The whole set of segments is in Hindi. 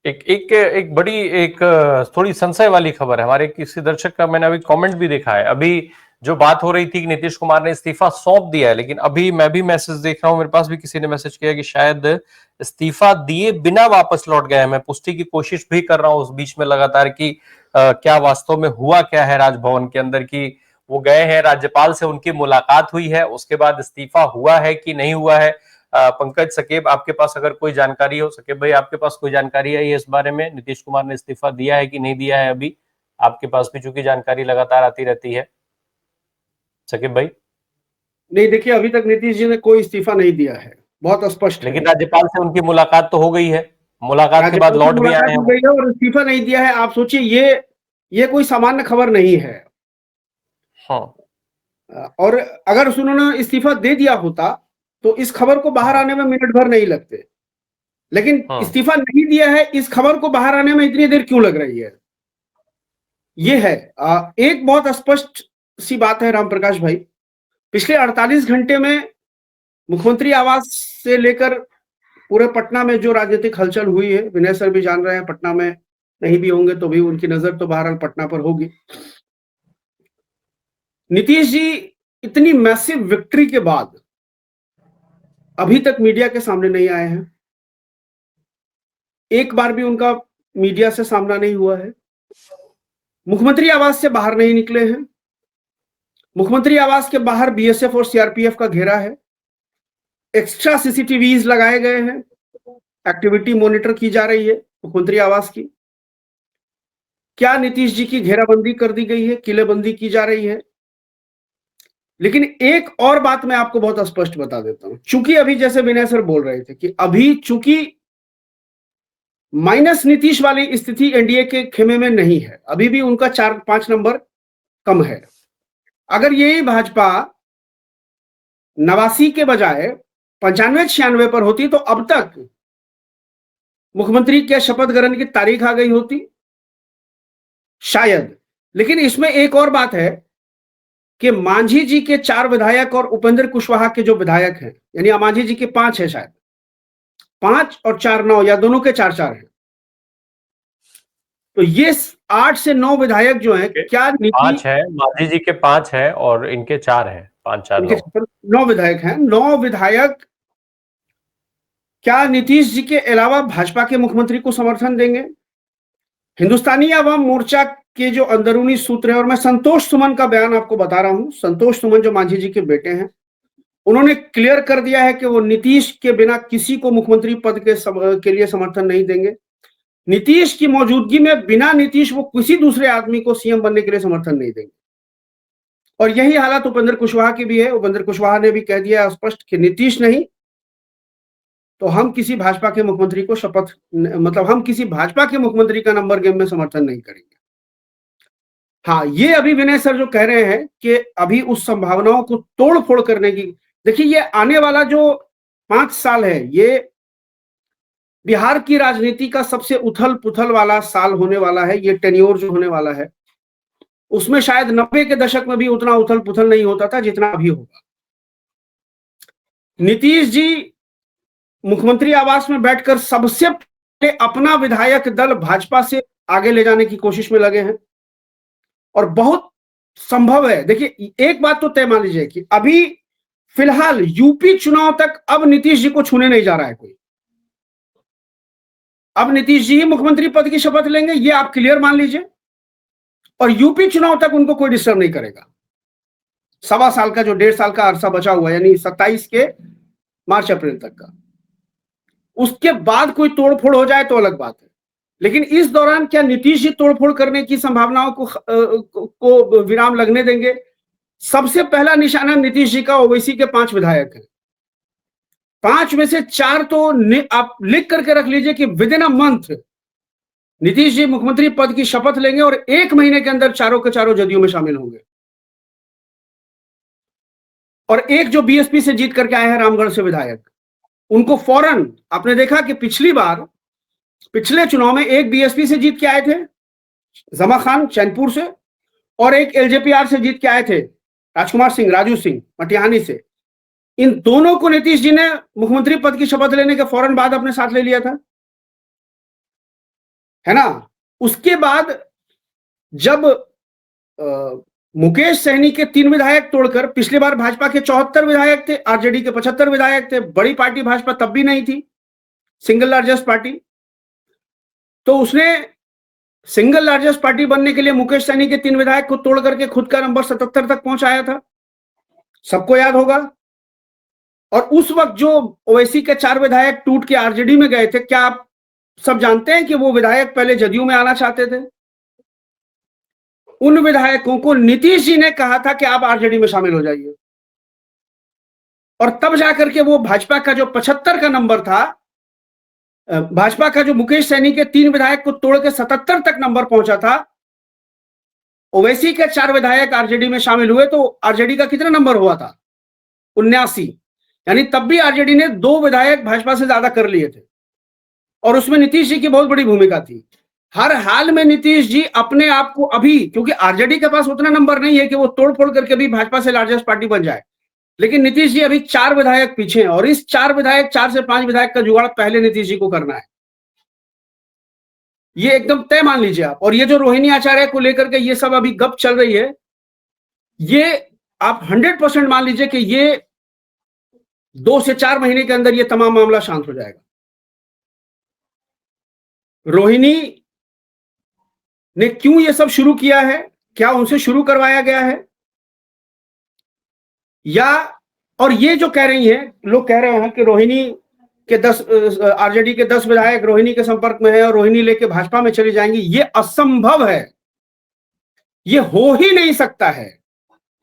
एक बड़ी एक थोड़ी संशय वाली खबर है। हमारे किसी दर्शक का मैंने अभी कमेंट भी देखा है। अभी जो बात हो रही थी कि नीतीश कुमार ने इस्तीफा सौंप दिया है, लेकिन अभी मैं भी मैसेज देख रहा हूं, मेरे पास भी किसी ने मैसेज किया कि शायद इस्तीफा दिए बिना वापस लौट गए हैं। मैं पुष्टि की कोशिश भी कर रहा हूं उस बीच में लगातार कि क्या वास्तव में हुआ क्या है राजभवन के अंदर, की वो गए हैं, राज्यपाल से उनकी मुलाकात हुई है, उसके बाद इस्तीफा हुआ है कि नहीं हुआ है। पंकज सकेब, आपके पास अगर कोई जानकारी हो, सकेब भाई आपके पास कोई जानकारी है ये इस बारे में, नीतीश कुमार ने इस्तीफा दिया है कि नहीं दिया है? अभी आपके पास भी चूंकि जानकारी लगातार आती रहती है, सकेब भाई। नहीं, देखिए अभी तक नीतीश जी ने कोई इस्तीफा नहीं दिया है, बहुत स्पष्ट है। लेकिन राज्यपाल से उनकी मुलाकात तो हो गई है, मुलाकात के बाद राज्यपाल से लौट भी आए मुलाकात हैं हो वो। गई है और इस्तीफा नहीं दिया है। आप सोचिए, ये कोई सामान्य खबर नहीं है। हाँ, और अगर उन्होंने इस्तीफा दे दिया होता तो इस खबर को बाहर आने में मिनट भर नहीं लगते। लेकिन हाँ, इस्तीफा नहीं दिया है, इस खबर को बाहर आने में इतनी देर क्यों लग रही है? ये है एक बहुत स्पष्ट सी बात है राम प्रकाश भाई। पिछले 48 घंटे में मुख्यमंत्री आवास से लेकर पूरे पटना में जो राजनीतिक हलचल हुई है, विनय सर भी जान रहे हैं, पटना में नहीं भी होंगे तो भी उनकी नजर तो बहरहाल पटना पर होगी। नीतीश जी इतनी मैसिव विक्ट्री के बाद अभी तक मीडिया के सामने नहीं आए हैं। एक बार भी उनका मीडिया से सामना नहीं हुआ है। मुख्यमंत्री आवास से बाहर नहीं निकले हैं। मुख्यमंत्री आवास के बाहर बीएसएफ और सीआरपीएफ का घेरा है। एक्स्ट्रा सीसीटीवीज लगाए गए हैं। एक्टिविटी मॉनिटर की जा रही है मुख्यमंत्री आवास की। क्या नीतीश जी की घेराबंदी कर दी गई है, किलेबंदी की जा रही है। लेकिन एक और बात मैं आपको बहुत स्पष्ट बता देता हूं, चूंकि अभी जैसे विनय सर बोल रहे थे कि अभी चूंकि माइनस नीतीश वाली स्थिति एनडीए के खेमे में नहीं है, अभी भी उनका 4-5 नंबर कम है। अगर यही भाजपा 89 के बजाय 95-96 पर होती तो अब तक मुख्यमंत्री के शपथ ग्रहण की तारीख आ गई होती शायद। लेकिन इसमें एक और बात है कि मांझी जी के 4 विधायक और उपेंद्र कुशवाहा के जो विधायक हैं, यानी मांझी जी के 5 है शायद, 5 और 4 9 या दोनों के 4-4 हैं। तो ये 8 से 9 विधायक जो हैं, क्या नीति 5 है, मांझी जी के 5 है और इनके 4 है, 5 4 9 9 विधायक हैं। 9 विधायक क्या नीतीश जी के अलावा भाजपा के मुख्यमंत्री को समर्थन देंगे? हिंदुस्तानी अवाम मोर्चा के जो अंदरूनी सूत्र है, और मैं संतोष सुमन का बयान आपको बता रहा हूं। संतोष सुमन जो मांझी जी के बेटे हैं, उन्होंने क्लियर कर दिया है कि वो नीतीश के बिना किसी को मुख्यमंत्री पद के लिए समर्थन नहीं देंगे। नीतीश की मौजूदगी में बिना नीतीश वो किसी दूसरे आदमी को सीएम बनने के लिए समर्थन नहीं देंगे। और यही हालत उपेंद्र कुशवाहा की भी है। उपेंद्र कुशवाहा ने भी कह दिया स्पष्ट कि नीतीश नहीं तो हम किसी भाजपा के मुख्यमंत्री को हम किसी भाजपा के मुख्यमंत्री का नंबर गेम में समर्थन नहीं करेंगे। हाँ, ये अभी विनय सर जो कह रहे हैं कि अभी उस संभावनाओं को तोड़ फोड़ करने की, देखिए ये आने वाला जो 5 साल है, ये बिहार की राजनीति का सबसे उथल पुथल वाला साल होने वाला है। ये टेन्योर जो होने वाला है, उसमें शायद 90 के दशक में भी उतना उथल पुथल नहीं होता था जितना अभी होगा। नीतीश जी मुख्यमंत्री आवास में बैठकर सबसे पहले अपना विधायक दल भाजपा से आगे ले जाने की कोशिश में लगे हैं, और बहुत संभव है। देखिए एक बात तो तय मान लीजिए कि अभी फिलहाल यूपी चुनाव तक अब नीतीश जी को छूने नहीं जा रहा है कोई। अब नीतीश जी ही मुख्यमंत्री पद की शपथ लेंगे, ये आप क्लियर मान लीजिए, और यूपी चुनाव तक उनको कोई डिस्टर्ब नहीं करेगा। 1.25 साल का जो 1.5 साल का अरसा बचा हुआ है, यानी 27 के मार्च अप्रैल तक का, उसके बाद कोई तोड़फोड़ हो जाए तो अलग बात है। लेकिन इस दौरान क्या नीतीश जी तोड़फोड़ करने की संभावनाओं को विराम लगने देंगे? सबसे पहला निशाना नीतीश जी का ओवैसी के 5 विधायक हैं। 5 में से 4 तो आप लिख करके रख लीजिए कि within a month Nitish ji मुख्यमंत्री पद की शपथ लेंगे और 1 महीने के अंदर चारों के चारों जदयू में शामिल होंगे। और एक जो बीएसपी से जीत करके आए हैं रामगढ़ से विधायक, उनको फौरन, आपने देखा कि पिछली बार पिछले चुनाव में एक बीएसपी से जीत के आए थे जमा खान चैनपुर से, और एक एलजेपीआर से जीत के आए थे राजकुमार सिंह राजू सिंह मटिहानी से। इन दोनों को नीतीश जी ने मुख्यमंत्री पद की शपथ लेने के फौरन बाद अपने साथ ले लिया था। है ना। उसके बाद जब मुकेश सहनी के 3 विधायक तोड़कर, पिछली बार भाजपा के 74 विधायक थे, आरजेडी के 75 विधायक थे, बड़ी पार्टी भाजपा तब भी नहीं थी, सिंगल लार्जेस्ट पार्टी। तो उसने सिंगल लार्जेस्ट पार्टी बनने के लिए मुकेश सहनी के 3 विधायक को तोड़ करके खुद का नंबर 77 तक पहुंचाया था, सबको याद होगा। और उस वक्त जो ओवैसी के 4 विधायक टूट के आरजेडी में गए थे, क्या आप सब जानते हैं कि वो विधायक पहले जदयू में आना चाहते थे? उन विधायकों को नीतीश जी ने कहा था कि आप आरजेडी में शामिल हो जाइए, और तब जाकर के वो भाजपा का जो 75 का नंबर था, भाजपा का जो मुकेश सहनी के 3 विधायक को तोड़ के 77 तक नंबर पहुंचा था, ओवैसी के 4 विधायक आरजेडी में शामिल हुए तो आरजेडी का कितना नंबर हुआ था? 79। यानी तब भी आरजेडी ने 2 विधायक भाजपा से ज्यादा कर लिए थे, और उसमें नीतीश जी की बहुत बड़ी भूमिका थी। हर हाल में नीतीश जी अपने आप को अभी, क्योंकि आरजेडी के पास उतना नंबर नहीं है कि वो तोड़ फोड़ करके भी भाजपा से लार्जेस्ट पार्टी बन जाए, लेकिन नीतीश जी अभी 4 विधायक पीछे हैं, और इस 4 से 5 विधायक का जुगाड़ पहले नीतीश जी को करना है, ये एकदम तय मान लीजिए आप। और ये जो रोहिणी आचार्य को लेकर के ये सब अभी गप चल रही है, ये आप 100% मान लीजिए कि ये 2 से 4 महीने के अंदर ये तमाम मामला शांत हो जाएगा। रोहिणी ने क्यों ये सब शुरू किया है? क्या उनसे शुरू करवाया गया है? या और ये जो कह रही हैं, लोग कह रहे हैं कि रोहिणी के 10 आरजेडी के 10 विधायक रोहिणी के संपर्क में है और रोहिणी लेके भाजपा में चली जाएंगी, ये असंभव है, ये हो ही नहीं सकता है।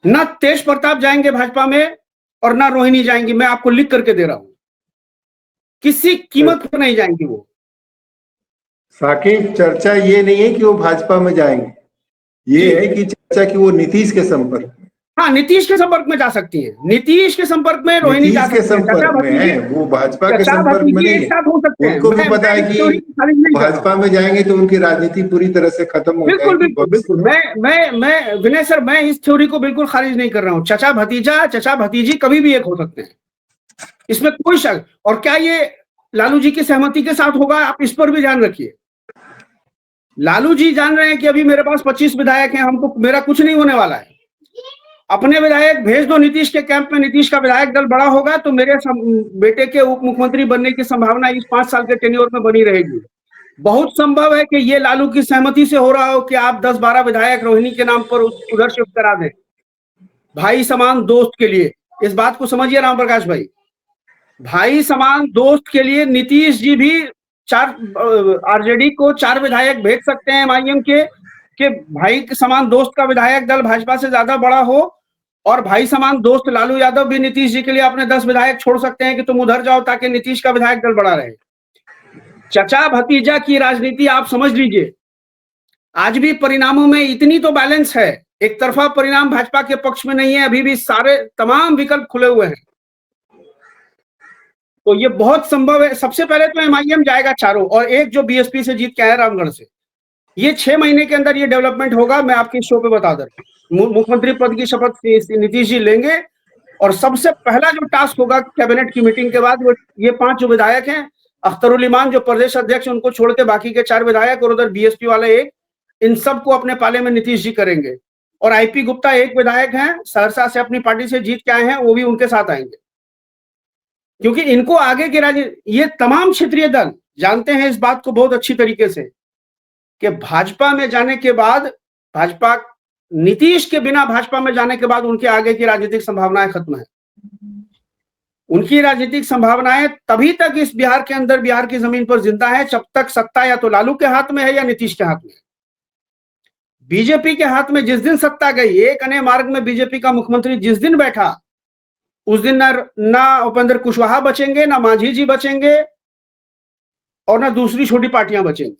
ना तेज प्रताप जाएंगे भाजपा में और ना रोहिणी जाएंगी, मैं आपको लिख करके दे रहा हूं, किसी कीमत पर नहीं जाएंगी वो। साकिब, चर्चा ये नहीं है कि वो भाजपा में जाएंगे, ये है कि चर्चा कि वो नीतीश के संपर्क, हाँ, नीतीश के संपर्क में जा सकती है, नीतीश के संपर्क में रोहिणी जा सकती है, संपर्क में है, वो भाजपा के संपर्क में नहीं है। हो सकते हैं, उनको भी पता है कि भाजपा में जाएंगे तो उनकी राजनीति पूरी तरह से खत्म हो जाएगी। बिल्कुल बिल्कुल, मैं विनय सर, मैं इस थ्योरी को बिल्कुल खारिज नहीं कर रहा हूँ। चचा भतीजा, चचा भतीजी कभी भी एक हो सकते हैं, इसमें कोई शक। और क्या ये लालू जी की सहमति के साथ होगा, आप इस पर भी ध्यान रखिए। लालू जी जान रहे हैं कि अभी मेरे पास 25 विधायक हैं, हमको मेरा कुछ नहीं होने वाला है, अपने विधायक भेज दो नीतीश के कैंप में, नीतीश का विधायक दल बड़ा होगा तो मेरे बेटे के उप मुख्यमंत्री बनने की संभावना इस 5 साल के टेन्योर में बनी रहेगी। बहुत संभव है कि ये लालू की सहमति से हो रहा हो कि आप 10-12 विधायक रोहिणी के नाम पर उधर शिफ्ट करा दें, भाई समान दोस्त के लिए। इस बात को समझिए राम प्रकाश भाई, भाई समान दोस्त के लिए नीतीश जी भी आरजेडी को 4 विधायक भेज सकते हैं एमआईएम के, कि भाई समान दोस्त का विधायक दल भाजपा से ज्यादा बड़ा हो, और भाई समान दोस्त लालू यादव भी नीतीश जी के लिए अपने 10 विधायक छोड़ सकते हैं कि तुम उधर जाओ ताकि नीतीश का विधायक दल बड़ा रहे। चचा भतीजा की राजनीति आप समझ लीजिए, आज भी परिणामों में इतनी तो बैलेंस है, एक तरफा परिणाम भाजपा के पक्ष में नहीं है, अभी भी सारे तमाम विकल्प खुले हुए हैं। तो ये बहुत संभव है। सबसे पहले तो एमआईएम जाएगा चारों, और एक जो बीएसपी से जीत के आया रामगढ़ से, ये 6 महीने के अंदर ये डेवलपमेंट होगा, मैं आपके शो पे बता दूं। मुख्यमंत्री पद की शपथ नीतीश जी लेंगे, और सबसे पहला जो टास्क होगा कैबिनेट की मीटिंग के बाद, वो ये 5 जो विधायक हैं, अख्तरुल इमान जो प्रदेश अध्यक्ष, उनको छोड़ के बाकी के 4 विधायक और उधर बीएसपी वाले एक, इन सबको अपने पाले में नीतीश जी करेंगे। और आईपी गुप्ता एक विधायक हैं, सहरसा से अपनी पार्टी से जीत के आए हैं, वो भी उनके साथ आएंगे, क्योंकि इनको आगे के ये तमाम क्षेत्रीय दल जानते हैं इस बात को बहुत अच्छी तरीके से कि भाजपा में जाने के बाद, भाजपा नीतीश के बिना भाजपा में जाने के बाद उनके आगे की राजनीतिक संभावनाएं खत्म है। उनकी राजनीतिक संभावनाएं तभी तक इस बिहार के अंदर, बिहार की जमीन पर जिंदा है, जब तक सत्ता या तो लालू के हाथ में है या नीतीश के हाथ में है। बीजेपी के हाथ में जिस दिन सत्ता गई, एक अन्य मार्ग में बीजेपी का मुख्यमंत्री जिस दिन बैठा, उस दिन ना उपेंद्र कुशवाहा बचेंगे, ना मांझी जी बचेंगे, और ना दूसरी छोटी पार्टियां बचेंगी।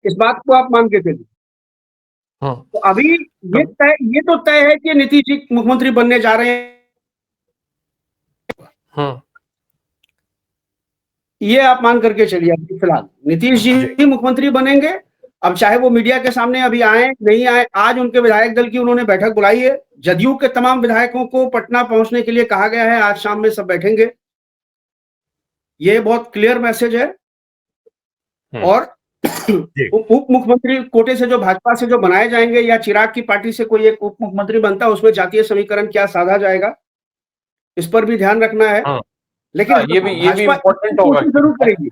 इस बात को आप मान के चलिए। तो अभी ये तो तय है कि नीतीश जी मुख्यमंत्री बनने जा रहे हैं, ये आप मान करके चलिए। अभी फिलहाल नीतीश जी ही मुख्यमंत्री बनेंगे। अब चाहे वो मीडिया के सामने अभी आए नहीं आए, आज उनके विधायक दल की उन्होंने बैठक बुलाई है, जदयू के तमाम विधायकों को पटना पहुंचने के लिए कहा गया है, आज शाम में सब बैठेंगे। ये बहुत क्लियर मैसेज है। और उप मुख्यमंत्री कोटे से जो भाजपा से जो बनाए जाएंगे या चिराग की पार्टी से कोई एक उप मुख्यमंत्री बनता है, उसमें जातीय समीकरण क्या साधा जाएगा, इस पर भी ध्यान रखना है। लेकिन ये भी इम्पोर्टेंट होगा, जरूर करेगी।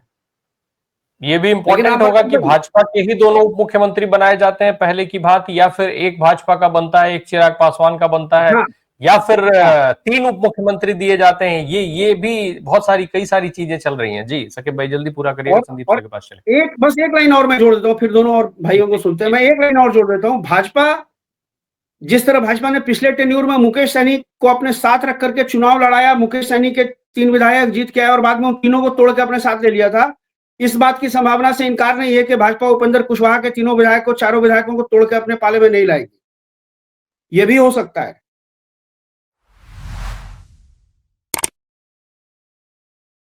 ये भी इम्पोर्टेंट होगा कि भाजपा के ही दोनों उप मुख्यमंत्री बनाए जाते हैं पहले की बात, या फिर एक भाजपा का बनता है, एक चिराग पासवान का बनता है, या फिर 3 उप मुख्यमंत्री दिए जाते हैं। ये भी बहुत सारी कई सारी चीजें चल रही हैं। जी सकीब भाई जल्दी पूरा करिएगा, संदीप सर के पास चले। एक लाइन और मैं जोड़ देता हूँ, फिर दोनों और भाइयों को सुनते हैं। मैं एक लाइन और जोड़ देता हूँ। भाजपा जिस तरह भाजपा ने पिछले टेन्यूर में मुकेश सहनी को अपने साथ रख करके चुनाव लड़ाया, मुकेश सहनी के 3 विधायक जीत के आए और बाद में उन तीनों को तोड़ के अपने साथ ले लिया था, इस बात की संभावना से इनकार नहीं है कि भाजपा उपेंद्र कुशवाहा के चारों विधायकों को तोड़ के अपने पाले में नहीं लाएगी। यह भी हो सकता है।